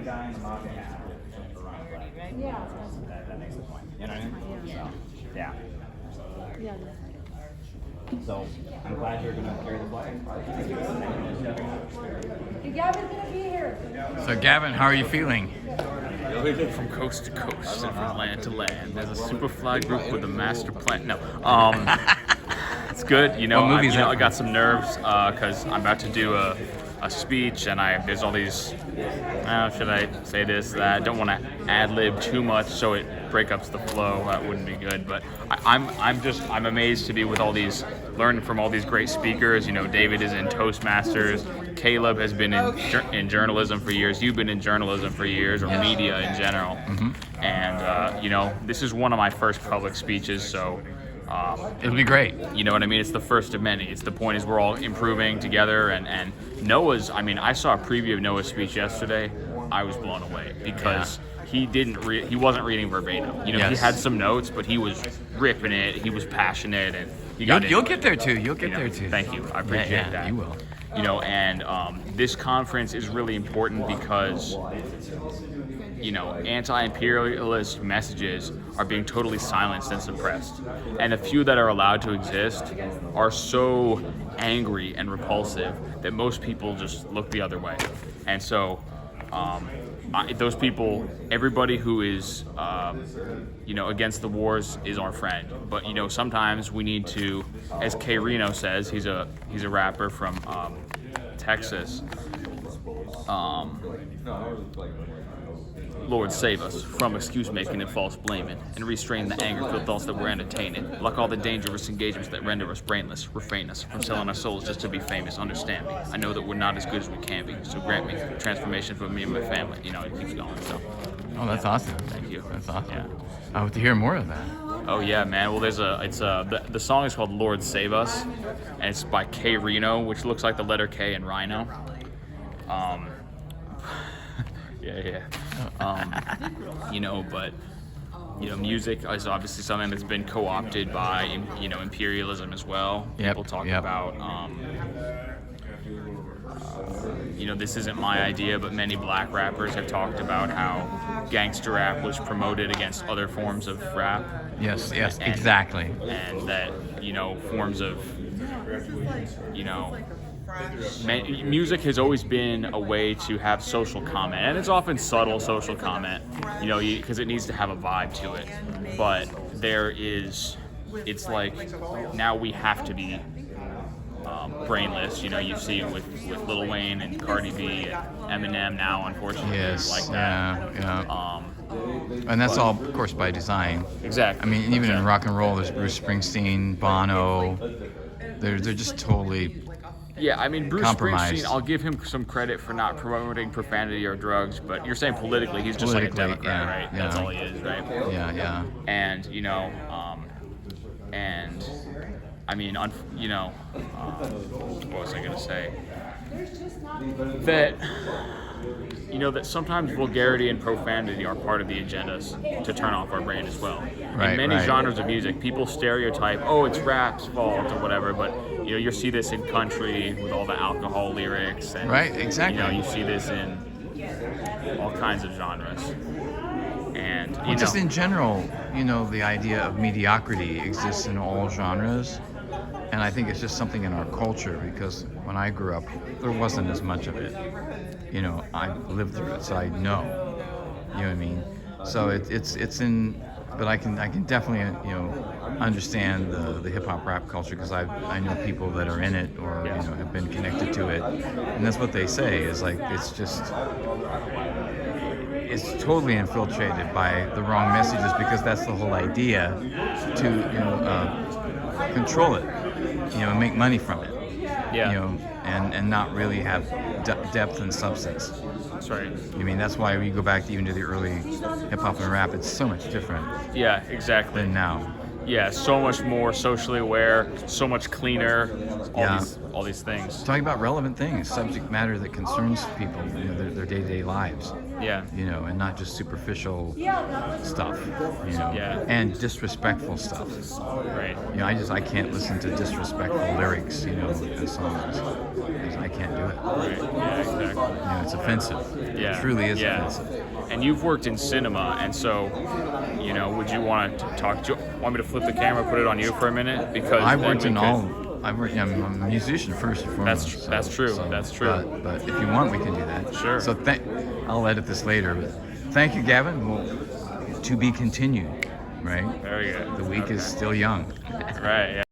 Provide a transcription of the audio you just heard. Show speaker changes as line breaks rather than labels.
the guy in the mafia hat around flag.
Yeah.
That makes the point. You know what I mean? So, yeah.
Yeah.
So I'm glad you're gonna carry the flag.
Gavin's gonna be here.
So Gavin, how are you feeling?
From coast to coast and from land to land. There's a Superfly group with a master plan. No, it's good. You know, I got some nerves because I'm about to do a speech, and there's all these. Should I say this? That I don't want to ad lib too much, so it break up the flow. That wouldn't be good. But I'm amazed to be with all these, learning from all these great speakers. You know, David is in Toastmasters. Caleb has been in journalism for years. You've been in journalism for years, or media in general. Mm-hmm. And you know, this is one of my first public speeches, so.
It'll be great.
You know what I mean? It's the first of many. It's the point is we're all improving together, and Noah's. I mean, I saw a preview of Noah's speech yesterday. I was blown away because he wasn't reading verbatim. You know, he had some notes, but he was ripping it. He was passionate, and
you'll get there too. You'll get there too.
Thank you. I appreciate that.
You will.
You know, and this conference is really important because, you know, anti-imperialist messages are being totally silenced and suppressed. And the few that are allowed to exist are so angry and repulsive that most people just look the other way. And so those people, everybody who is, you know, against the wars is our friend. But, you know, sometimes we need to, as K Reno says, he's a rapper from Texas. Lord save us from excuse making and false blaming, and restrain the anger-filled thoughts that we're entertaining. Like all the dangerous engagements that render us brainless, refrain us from selling our souls just to be famous. Understand me. I know that we're not as good as we can be, so grant me transformation for me and my family. You know, it keeps going. So.
Oh, that's awesome.
Thank you.
That's awesome.
Yeah.
I hope to hear more of that.
Oh yeah, man. Well, the song is called "Lord Save Us," and it's by K Reno, which looks like the letter K in Rhino. Yeah. You know, but you know, music is obviously something that's been co-opted by, you know, imperialism as well. People talk about, you know, this isn't my idea, but many black rappers have talked about how gangster rap was promoted against other forms of rap.
Yes, exactly.
And that, you know, forms of, you know, music has always been a way to have social comment, and it's often subtle social comment, you know, because it needs to have a vibe to it. But it's like now we have to be brainless. You know, you see it with Lil Wayne and Cardi B and Eminem now, unfortunately.
Yes,
like that.
Yeah. And that's all, of course, by design.
Exactly.
I mean, even in rock and roll, there's Bruce Springsteen, Bono. They're just totally.
Yeah, I mean, Bruce
compromised.
Springsteen, I'll give him some credit for not promoting profanity or drugs, but you're saying politically, he's just like a Democrat, right?
Yeah.
That's all he is, right?
Yeah.
And, you know, and, I mean, you know, what was I going to say? That, you know, that sometimes vulgarity and profanity are part of the agendas to turn off our brain as well.
Right,
in many
right.
genres of music, people stereotype, oh, it's rap's fault or whatever, but, you know, you see this in country with all the alcohol lyrics. And,
right, exactly.
You know, you see this in all kinds of genres. And, you know,
just in general, you know, the idea of mediocrity exists in all genres. And I think it's just something in our culture, because when I grew up, there wasn't as much of it. You know, I lived through it, so I know. You know what I mean? So it's in, but I can definitely, you know, understand the hip hop rap culture, because I know people that are in it, or you know, have been connected to it, and that's what they say is like it's totally infiltrated by the wrong messages, because that's the whole idea, to, you know, control it, you know, and make money from it.
Yeah.
You know, and not really have depth and substance.
That's right.
I mean, that's why we go back even to the early hip hop and rap. It's so much different
Yeah, exactly.
than now.
Yeah, so much more socially aware, so much cleaner, all these things.
Talking about relevant things, subject matter that concerns people, you know, their day-to-day lives.
Yeah.
You know, and not just superficial stuff, you know,
Yeah.
and disrespectful stuff.
Right.
You know, I can't listen to disrespectful lyrics, you know, in songs. 'Cause I can't do it.
Right. Yeah, exactly.
You know, it's offensive.
Yeah.
It truly is
Yeah.
offensive.
And you've worked in cinema, and so, you know, would you want to talk? Do you want me to flip the camera, put it on you for a minute? Because
I've
then
worked
we
in
could-
all. I'm a musician first and foremost.
That's true. That's true.
But if you want, we can do that.
Sure.
So I'll edit this later. But thank you, Gavin. Well, to be continued, right?
Very good.
The week is still young.
Right. Yeah.